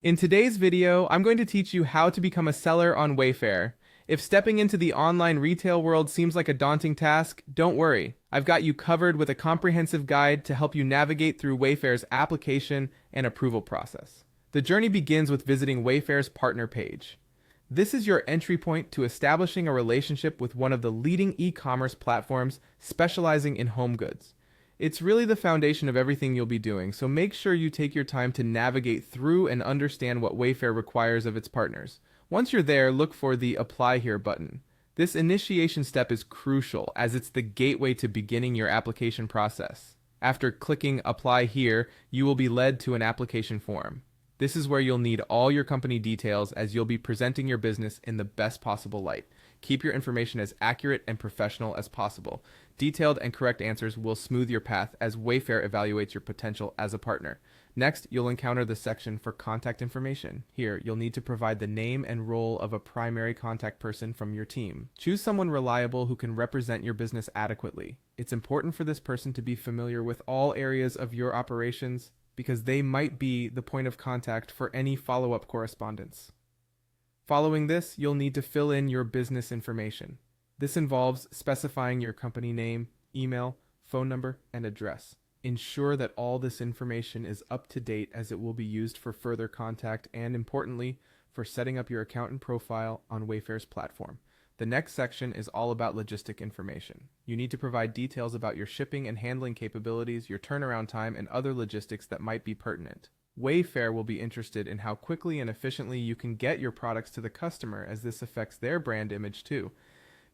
In today's video, I'm going to teach you how to become a seller on Wayfair. If stepping into the online retail world seems like a daunting task, don't worry. I've got you covered with a comprehensive guide to help you navigate through Wayfair's application and approval process. The journey begins with visiting Wayfair's partner page. This is your entry point to establishing a relationship with one of the leading e-commerce platforms specializing in home goods. It's really the foundation of everything you'll be doing, so make sure you take your time to navigate through and understand what Wayfair requires of its partners. Once you're there, look for the Apply Here button. This initiation step is crucial as it's the gateway to beginning your application process. After clicking Apply Here, you will be led to an application form. This is where you'll need all your company details as you'll be presenting your business in the best possible light. Keep your information as accurate and professional as possible. Detailed and correct answers will smooth your path as Wayfair evaluates your potential as a partner. Next, you'll encounter the section for contact information. Here, you'll need to provide the name and role of a primary contact person from your team. Choose someone reliable who can represent your business adequately. It's important for this person to be familiar with all areas of your operations because they might be the point of contact for any follow-up correspondence. Following this, you'll need to fill in your business information. This involves specifying your company name, email, phone number, and address. Ensure that all this information is up to date as it will be used for further contact and, importantly, for setting up your account and profile on Wayfair's platform. The next section is all about logistic information. You need to provide details about your shipping and handling capabilities, your turnaround time, and other logistics that might be pertinent. Wayfair will be interested in how quickly and efficiently you can get your products to the customer, as this affects their brand image too.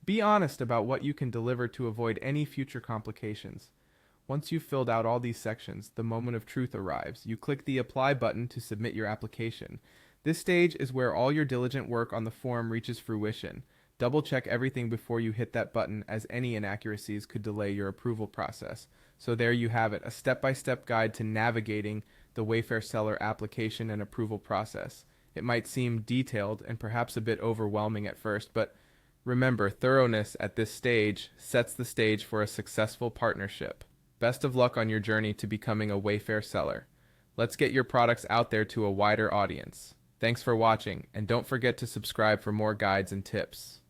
Be honest about what you can deliver to avoid any future complications. Once you've filled out all these sections, the moment of truth arrives. You click the Apply button to submit your application. This stage is where all your diligent work on the form reaches fruition. Double check everything before you hit that button, as any inaccuracies could delay your approval process. So there you have it, a step-by-step guide to navigating the Wayfair seller application and approval process. It might seem detailed and perhaps a bit overwhelming at first, but remember, thoroughness at this stage sets the stage for a successful partnership. Best of luck on your journey to becoming a Wayfair seller. Let's get your products out there to a wider audience. Thanks for watching, and don't forget to subscribe for more guides and tips.